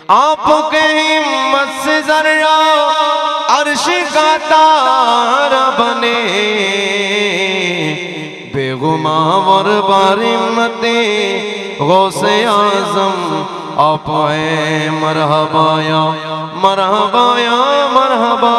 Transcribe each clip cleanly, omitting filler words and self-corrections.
आपके हिम्मत से जर्रा अर्श का तारा बने, बेगुमां और बारिमते गौसे आजम आप है। मरहबाया मरहबाया मरहबा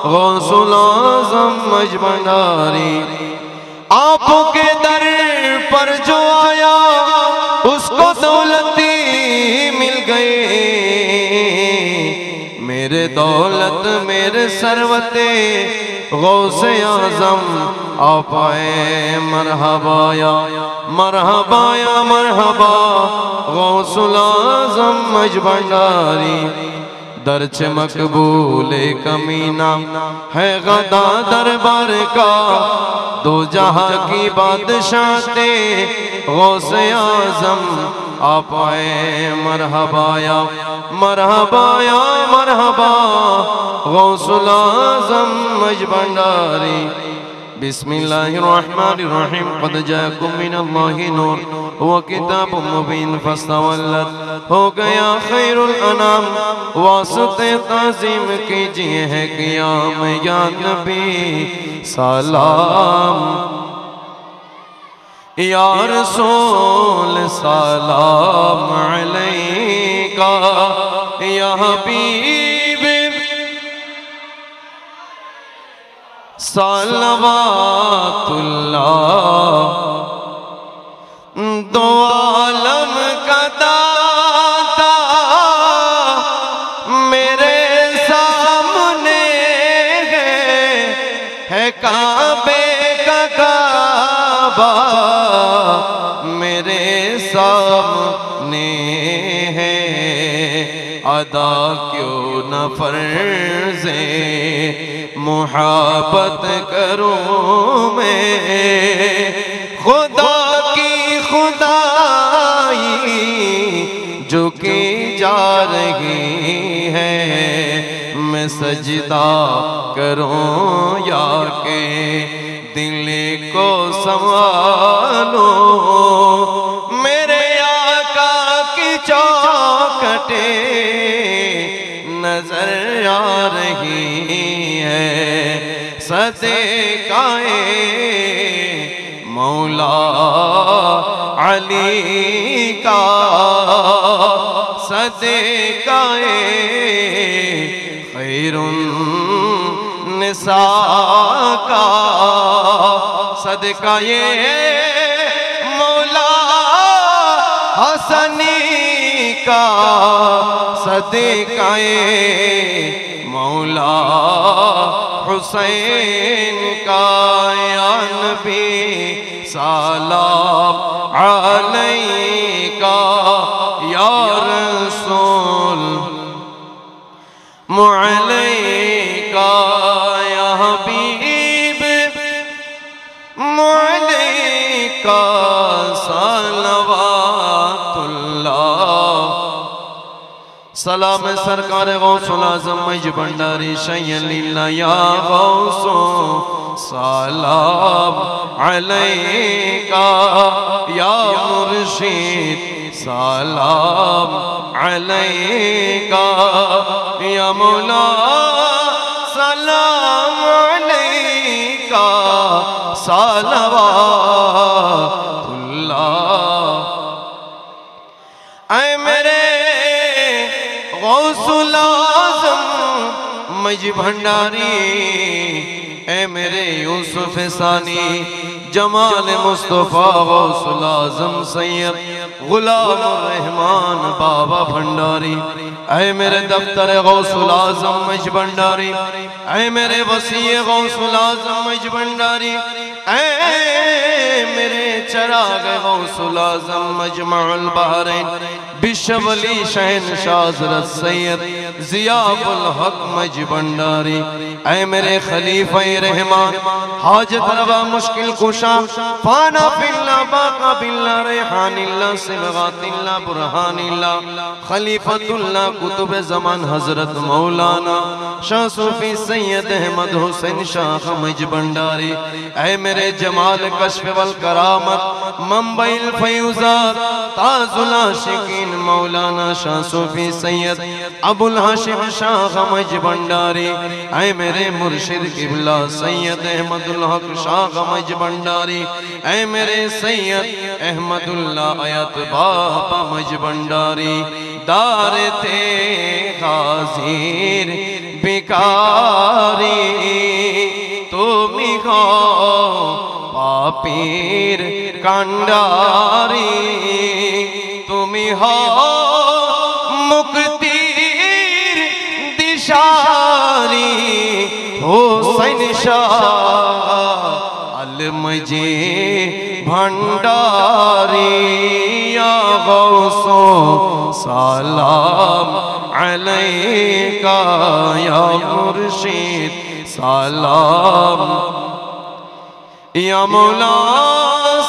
गौसुल आजम मज भंडारी। आपके दर पर जो आया उसको दौलती मिल गई, मेरे दौलत मेरे सरवते गौसे आजम आप आए। मरहबाया मरहबाया मरहबा गौसुल आजम मज भंडारी। दर्च मकबूले कमीना है गदा दरबार का, दो जहां की बादशाहते गौसे आजम आप आए। मरहबाया मरहबाया मरहबा गौसुल आजम मज भंडारी। बिस्मिल्लाहिर्रहमानिर्रहीम। क़द जाअकुम मिनल्लाहि नूर व किताबुम मुबीन फस्तवल्लत। हो गया खैरुल अनाम, वास्ते ताज़ीम कीजिए है क़ियाम या नबी सलाम, या रसूल सलाम अलैका, या हबीब सलवातुल्लाह। दो आलम का दाता मेरे सामने है काबे का काबा मेरे सामने है, अदा क्यों न फर्ज़े मुहब्बत करूं मैं, खुदा की खुदाई जो की जा रही है, मैं सजदा करूं या के दिल को संभालूं, मेरे आका की चौखटे नजर आ रही है, सदकाए मौला अली का, सदकाए खैरुन निसा का, सदकाए मौला हसनी का, सदकाए मौला हुसैन का, या नबी सलाम अलैका, या रसूल अलैका, या हबीब अलैका सलवातुल्लाह। सलाम सरकार गौसुल आज़म मज भंडारी शय्यलिल्लाह, या गौसो सलाम अलैका, या मुर्शिद सलाम अलैका, या मौला सलाम अलैका सलवातुल्लाह। ऐ मेरे गौसुल आज़म मज भंडारी, ऐ मेरे यूसुफ सानी जमाल मुस्तफ़ा गौसुल आज़म सैयद गुलाम रहमान बाबा भंडारी, ऐ मेरे दफ्तर गौसुल आज़म मज भंडारी, ऐ मेरे वसी गौसुल आज़म मज भंडारी, ऐ मेरे चराग गौसुल आज़म मजमउल बहरैन बिशवली शहनशाह हज़रत सैयद ज़ियाउल हक मज भंडारी, ऐ मेरे खलीफा रहमान हाजत रवा मुश्किल कुशा फाना फिल्ला बाका बिल्ला रेहानिल्ला सिबगातिल्ला बुरहानिल्ला खलीफतुल्ला कुतुब ज़मान हज़रत मौलाना शाह सूफी सैयद अहमद हुसैन शाह मज भंडारी, ऐ मेरे जमाल कश्फ वल करामत करामत मुंबई फयूजात ताजुल आशिकीन मौलाना शाह सूफी सैयद अबुल हाशिम शाह गमज भंडारी। ऐ मेरे मुर्शिद किबला सैयद अहमदुल हक शाह गमज भंडारी। ऐ मेरे सैयद अहमदुल्ला आयत बाबा मज भंडारी। दारे थे हाजिर बिकारी तुमी हो पापीर कांडारी तुमी हो मुक्तिर दिशारी हुसैन शाह अलमजे भंडारी या गौसो सलाम अलैका या मुर्शिद सलाम या मौला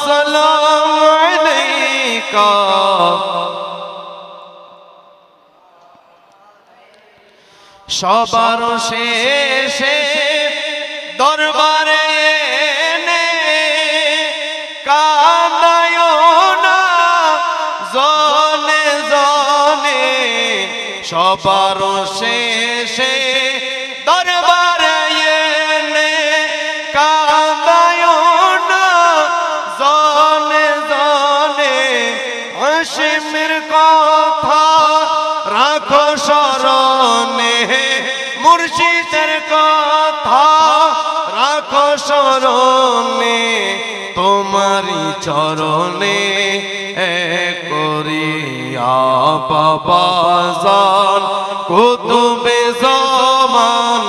सलाम अलैका। सबार शेषे दरबारे एने कांदायो ना जने जने। सबार शेषे दरबारे एने कांदायो ना जने जने। हाशिमेर कथा राखो स्मरणे मुर्शिদের কথা রাখো স্মরণে তোমারি চরণে করিয়া বাবাজান কুতুবে জামান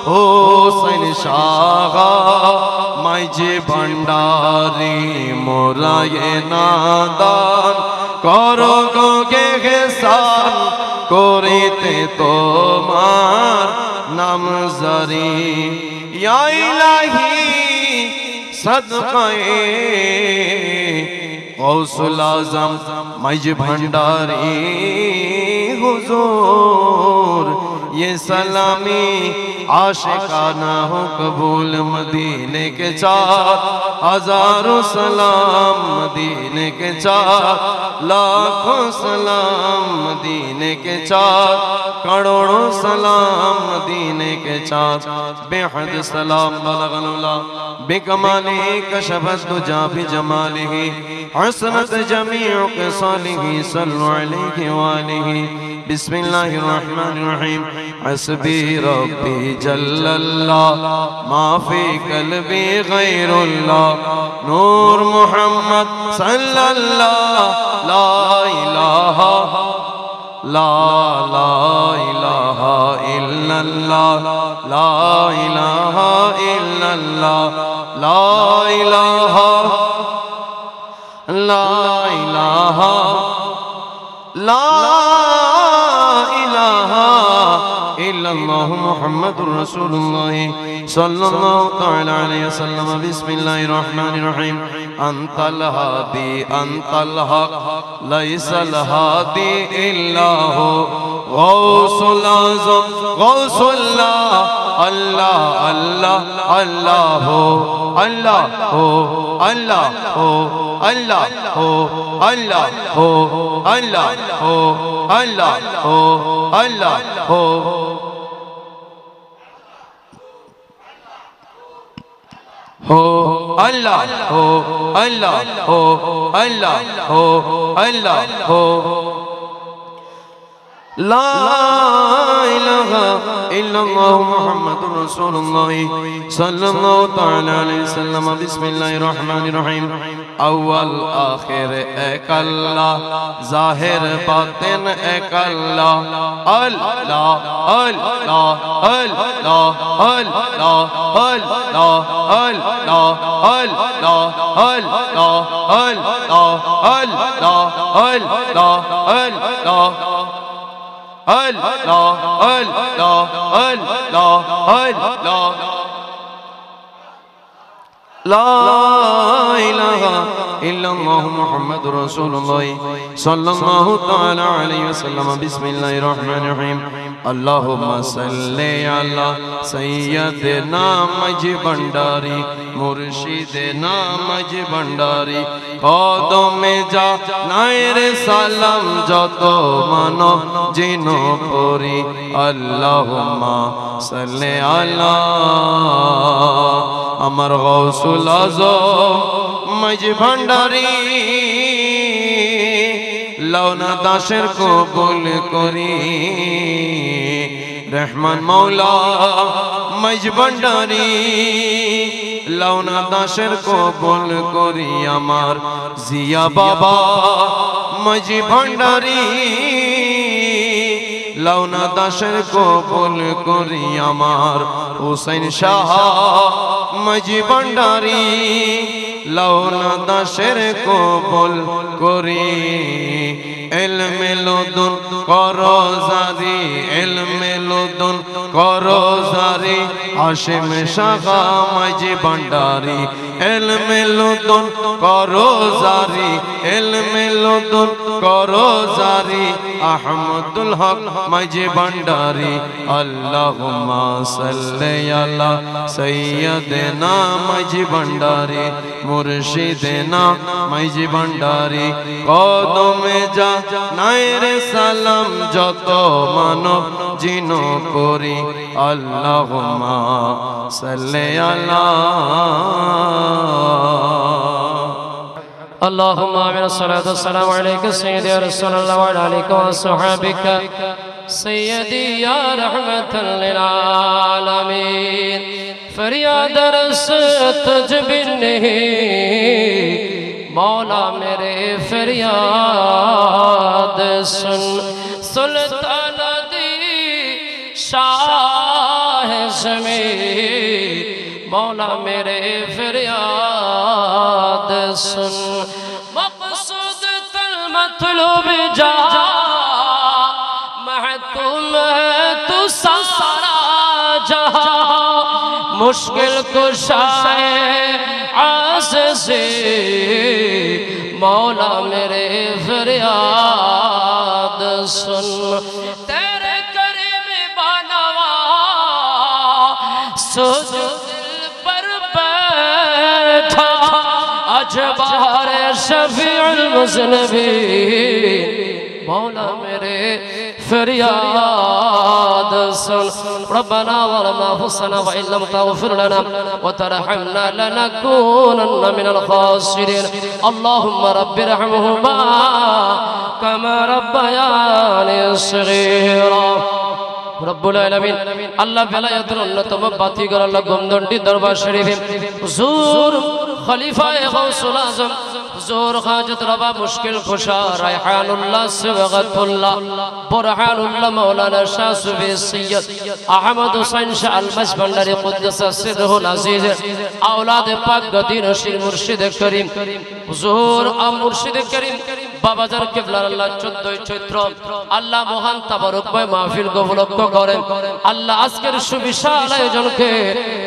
হুসেন শাহ মাইজে ভান্ডারি মোরায়ে নাদান করো গো গেহসান করিতে তোমার নাম জারি। ইয়া ইলাহি সদকায়ে গৌসুল আজম মাইজ भंडारी हुजूर। ये सलामी आशिकाना हो कबूल मदीने के चार हजारों सलाम मदीने के चार लाखों सलाम मदीने के चार करोड़ों सलाम मदीने के चार बेहद सलाम बलगनुल्लाह बेकमाली कशफत दुजा बिजमालिही हसनत जमीउ क़िसालिही सल्लु अलैहि वालिही। बिस्मिल्लाहिर रहमानिर रहीम। हस्बी रब्बी जल्लल्लाह मा फी क़ल्बी गैरुल्लाह नूर मुहम्मद सल्लल्लाह ला इलाहा ला इलाहा इल्लल्लाह ला इलाहा इल्लल्लाह ला इलाहा ला इलाहा ला इलाहा इल्लल्लाह मुहम्मदुर रसूलुल्लाह सल्लल्लाहु तआला अलैहि वसल्लम। बिस्मिल्लाहिर रहमानिर रहीम। अंतल हादी अंतल हक लैसल हादी इल्ला हु गौसुल आज़म गौसुल्लाह अल्लाह अल्लाह अल्लाह हो अल्लाह हो अल्लाह हो अल्लाह हो अल्लाह हो अल्लाह हो अल्लाह हो अल्लाह हो हो अल्लाह हो अल्लाह हो अल्लाह हो अल्लाह हो। ला इलाहा इल्लल्लाह मुहम्मदुर रसूलुल्लाह सल्लल्लाहु तआला अलैहि वसल्लम। बिस्मिल्लाहिर रहमानिर रहीम। अव्वल आखिर एक अल्लाह जाहिर बातिन एक अल्लाह अल्लाह अल्लाह अल्लाह अल्लाह अल्लाह अल्लाह अल्लाह अल्लाह अल्लाह अल्लाह अल्लाह अल्लाह अल्लाह अल्लाह अल्लाह अल्लाह ला इलाहा इल्लल्लाह मुहम्मदुर रसूलुल्लाह सल्लल्लाहु तआला अलैहि वसल्लम। बिस्मिल्लाहिर रहमानिर रहीम। अल्लाहुम्मा सल्लि अला सय्यदिना मज भंडारी मुर्शिदना मज भंडारी কদমে যা নাইরে সালাম যত মানব জিন পরি আল্লাহুম্মা সাল্লি আলা আমার গৌসুল আজম মাঝ ভান্ডারি লওনা দাসের কবুল করি রহমান মৌলা মাঝ ভান্ডারি লওনা দাসের কবুল করি আমার জিয়া বাবা মাঝ ভান্ডারি লওনা দাসের কবুল করি আমার হুসাইন শাহ মাঝ ভান্ডারি লওনা দাসের কবুল করি ইলমে লদুন করো জারি ইলমে লদুন করো জারি হাশিম শাহ মাঝ ভান্ডারি ইলমে লদুন করো জারি ইলমে লদুন করো জারি আহমদুল হক মাঝ ভান্ডারি আল্লাহুম্মা সাল্লি আলা সাইয়্যিদিনা মাঝ ভান্ডারি মুর্শিদেনা মাঝ ভান্ডারি কদমে যা নাইরে সালাম যত মানব জিন করি আল্লাহুম্মা সাল্লি আলা اللهم آمين الصلاة والسلام عليك سيدي يا رسول الله وعلى آلك وصحبك سيدي يا رحمة للعالمين فریاد رس تجبی نہیں مولا میرے فریاد سن سلطان دی شاہ زمین مولا میرے فریاد سن مقصود تل مطلوب جا محکوم ہے تو سارا جہاں مشکل کشا ہے عاجزی مولا میرے فریاد سن تیرے کریم بانوا سوچ اجبار شفیع المذنبین مولا میرے فریاد سن ربنا ظلمنا انفسنا وان لم تغفر لنا وترحمنا لنكونن من الخاسرين اللهم رب ارحمهما كما ربياني صغيرا রব্বুল আলামিন আল্লাহ বেলায়েতের অন্যতম বাতিঘর আল্লাহ গোমদন্ডি দরবার শরীফে হুজুর খলিফায়ে গাউসুল আজম হুজুর হাজত রবা মুশকিল কুশা রায়হানুল্লাহ সিবগাতুল্লাহ বুরহানুল্লাহ মাওলানা শাহ সুফি সৈয়দ আহমদ হুসাইন শাহ আলমাস ভান্ডারী কুদ্দুস সিরহুল আজিজ আওলাদ পাক গদি নশীর মুর্শিদ করিম হুজুর মুর্শিদ করিম বাবাজান কিবলার আল্লাহ 14 চৈত্র আল্লাহ মহান তাবারুকময় মাহফিল উপলক্ষ করেন আল্লাহ আজকের সুবিশাল আয়োজনকে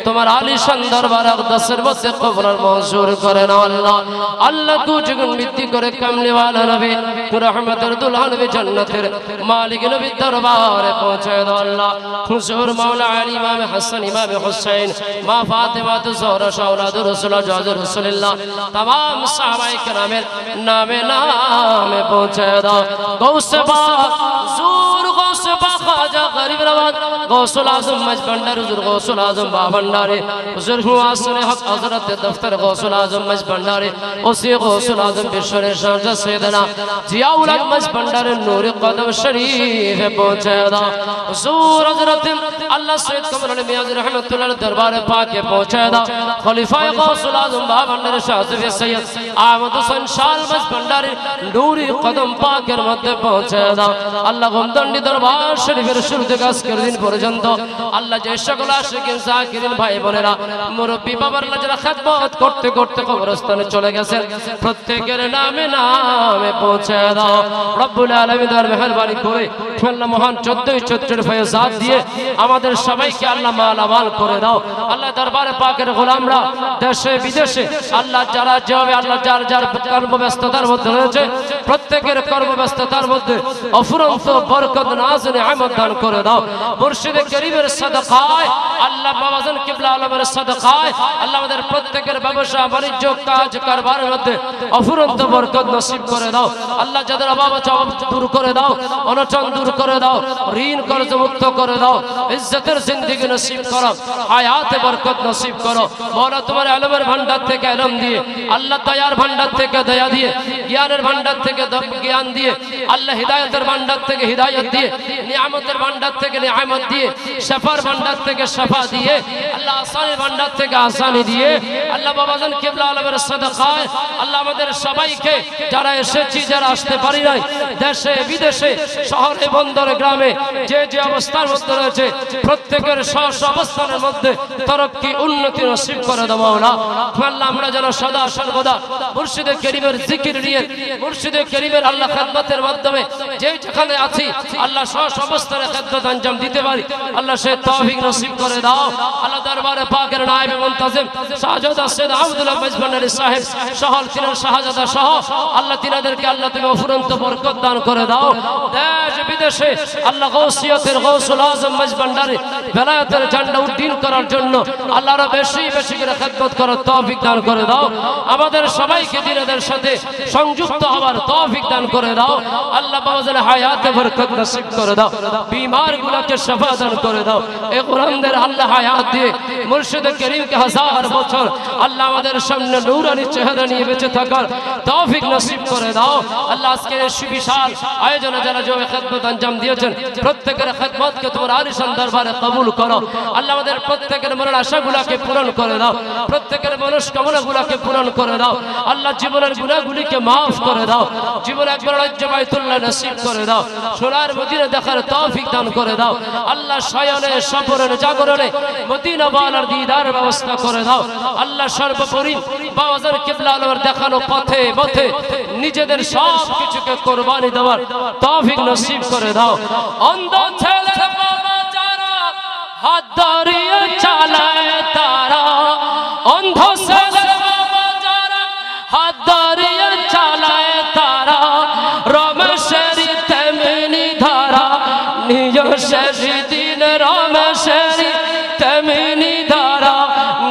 তোমার আলিশান দরবার আকদাসের মধ্যে কবুল মঞ্জুর করেন আল্লাহ আল্লাহ দুজগুণ বৃদ্ধি করে কামলি ওয়ালা নবী রহমতের দুলহান নবী জান্নাতের মালিক নবী দরবারে পৌঁছে দাও আল্লাহ হুজুর মাওলা আলী ইমাম হাসান ইমাম হুসাইন মা ফাতেমা জোহরা শাওলাদ রাসূলুল্লাহ জাযর রাসূলুল্লাহ तमाम সাহাবায়ে কেরামের নামে নামে পৌঁছে দাও গৌসে পাক হুজুর গৌসে পাক খাজা গরিব নওয়াজ গৌসুল আজম মজ ভান্ডার হুজুর গৌসুল আজম বা ভান্ডারে হুজুর মুআসির হক হযরত দফতর গৌসুল আজম মজ ভান্ডারে ওসি গৌসুল আজম বিশ্বরে শাহজা সৈয়দনা জিয়াউল হক মজ ভান্ডারে নূর কদম শরীফে পৌঁছে দাও হুজুর হযরত আল্লাহ সৈয়দ কমর আলী মিয়াজ রহমাতুল্লাহ দরবারে পাকে পৌঁছে দাও খলিফায়ে গৌসুল আজম বা ভান্ডারে শাহ সুফি সৈয়দ আহমদ হোসেন শাল মজ ভান্ডারে নূরি কদম পাকের মধ্যে পৌঁছে দাও আল্লাহ গোমদন্ডি দরবার শরীফের শুরু থেকে আজকের দিন পর্যন্ত আল্লাহ যে সকল আশিকিন জাকিরিন ভাই বোনেরা মুরব্বি বাবার যারা খেদমত করতে করতে কবরস্থানে চলে গেছেন প্রত্যেকের নামে নামে পৌঁছে দাও রব্বুল আলামিন তার মেহেরবানি করে আল্লাহ মহান 14 চৈত্রের ফয়জাত দিয়ে আমাদের সবাইকে আল্লাহ মালামাল করে দাও আল্লাহ দরবারে পাকের গোলামরা দেশে বিদেশে আল্লাহ যারা যেভাবে আল্লাহ যার যার কর্মব্যস্ততার মধ্যে রয়েছে প্রত্যেকের কর্মব্যস্ততার মধ্যে অফুরন্ত বরকত নাজ নিয়ামত দান করে দাও মুর্শিদে করিমের সাদাকায় আল্লাহ বাবাজান কিবলা আলমের সাদাকায় আল্লাহ আমাদের প্রত্যেকের ব্যবসা বাণিজ্য কাজ কারবারের মধ্যে অফুরন্ত বরকত নসিব করে দাও আল্লাহ যাদের অভাব আছে অভাব দূর করে দাও অনটন দূর করে দাও ঋণ কর্জ মুক্ত করে দাও ইজ্জতের জিন্দেগি নসিব করো হায়াতে বরকত নসিব করো মওলা তোমার ইলমের ভান্ডার থেকে ইলম দিয়ে আল্লাহ দয়ার ভান্ডার থেকে দয়া দিয়ে জ্ঞানের ভান্ডার থেকে জ্ঞান দিয়ে আল্লাহ হিদায়াতের ভান্ডার থেকে হিদায়াত দিয়ে নিয়ামতের ভান্ডার থেকে নিয়ামত দিয়ে শিফার ভান্ডার থেকে শিফা দিয়ে আল্লাহ আসানের ভান্ডার থেকে আসানি দিয়ে আল্লাহ বাবাজান কিবলা আলমের সাদাকায় আল্লাহ আমাদের সবাইকে যারা এসেছি যারা আসতে পারি নাই দেশে বিদেশে শহরে বন্দরে গ্রামে যে যে অবস্থার মধ্যে রয়েছে প্রত্যেকের স্ব অবস্থানের মধ্যে তরক্কি উন্নতি নসিব করে দাও মাওলা আল্লাহ আমরা যেন সদা সর্বদা মুর্শিদে করিমের জিকির নিয়ে মুর্শিদে করিমের আল্লাহ খেদমতের মাধ্যমে যে যেখানে আছি আল্লাহ স্ব অবস্থানে খেদমত আঞ্জাম দিতে পারি আল্লাহ সে তৌফিক নসিব করে দাও আল্লাহ দরবারে পাকের নায়েব মুনতাজিম শাহজাদা সৈয়দ আব্দুল্লাহ মাইজবান্ডারী সাহেব সহল তিনার শাহজাদা সহ আল্লাহ তিনাদেরকে আল্লাহ তুমি অফুরন্ত বরকত দান করে দাও দেশ বিদেশে আল্লাহ গৌসিয়তের গৌসুল আজম মাইজবান্ডারী বেলায়েতের ঝান্ডা উড্ডীন করার জন্য আল্লাহর বেশি বেশি করে খেদমত করার তৌফিক দান করে দাও আমাদের সবাইকে দিনের সাথে সংযুক্ত হওয়ার তৌফিক দান করে দাও আল্লাহ বাবাজান হায়াতে বরকত নসিব করে দাও বিমার গুলোকে শিফা দান করে দাও এই কোরআনের আল্লাহ হায়াত দিয়ে মুর্শিদ করিমকে হাজার বছর আল্লাহ আমাদের সামনে নূরানি চেহারা নিয়ে বেঁচে থাকার তৌফিক নসিব করে দাও আল্লাহ আজকের এই সুবিশাল আয়োজনে যারা জমে খেদমত আঞ্জাম দিয়েছেন প্রত্যেকের খেদমতকে তোমার আলিশান দরবারে কবুল করো আল্লাহ আমাদের প্রত্যেকের মনের আশাগুলোকে পূরণ করে দাও প্রত্যেকের মনস্কামনাগুলোকে পূরণ করে দাও আল্লাহ জীবনের গুনাহগুলিকে মাফ করে দাও জীবনে একবার রাজ্য বাইতুল্লাহ নসিব করে দাও সোনার মদিনা দেখার তৌফিক দান করে দাও আল্লাহ শয়নে সফরের জাগরণে মদিনা ওয়ালার দিদার ব্যবস্থা করে দাও আল্লাহ সর্বোপরি বাবাজান কিবলা আলমের দেখানো পথে পথে নিজেদের সব কিছুকে কুরবানি দেওয়ার তৌফিক নসিব করে দাও অন্ধ ছেলের বাবা যারা হাত ধরিয়ে চালায় তারা অন্ধ ছেলের বাবা যারা হাত ধরিয়ে চালায় তারা রমেশেরই তেমনি ধারা নিজ শেষ দিন রমেশেরই তেমনি ধারা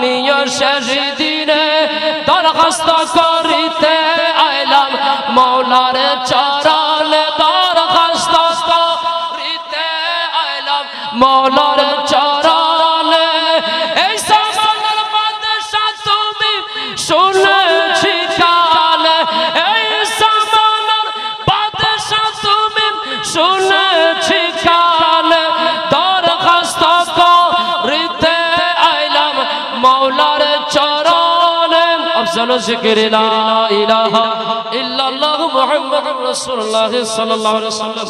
নিজ শেষ দিনে দরখাস্ত করিতে আইলাম মৌলার চরণে দরখাস্ত করিতে আইলাম মৌলার চরণে এই সামানের বাদশা তুমি শুনেছি কালে এই সামানের বাদশা তুমি শুনেছি কালে দরখাস্ত করিতে আইলাম মৌলার চরণে আফজাল জিকির লা ইলাহা ইল্লাল্লাহু মুহাম্মাদুর রাসূলুল্লাহ সাল্লাল্লাহু আলাইহি ওয়াসাল্লাম।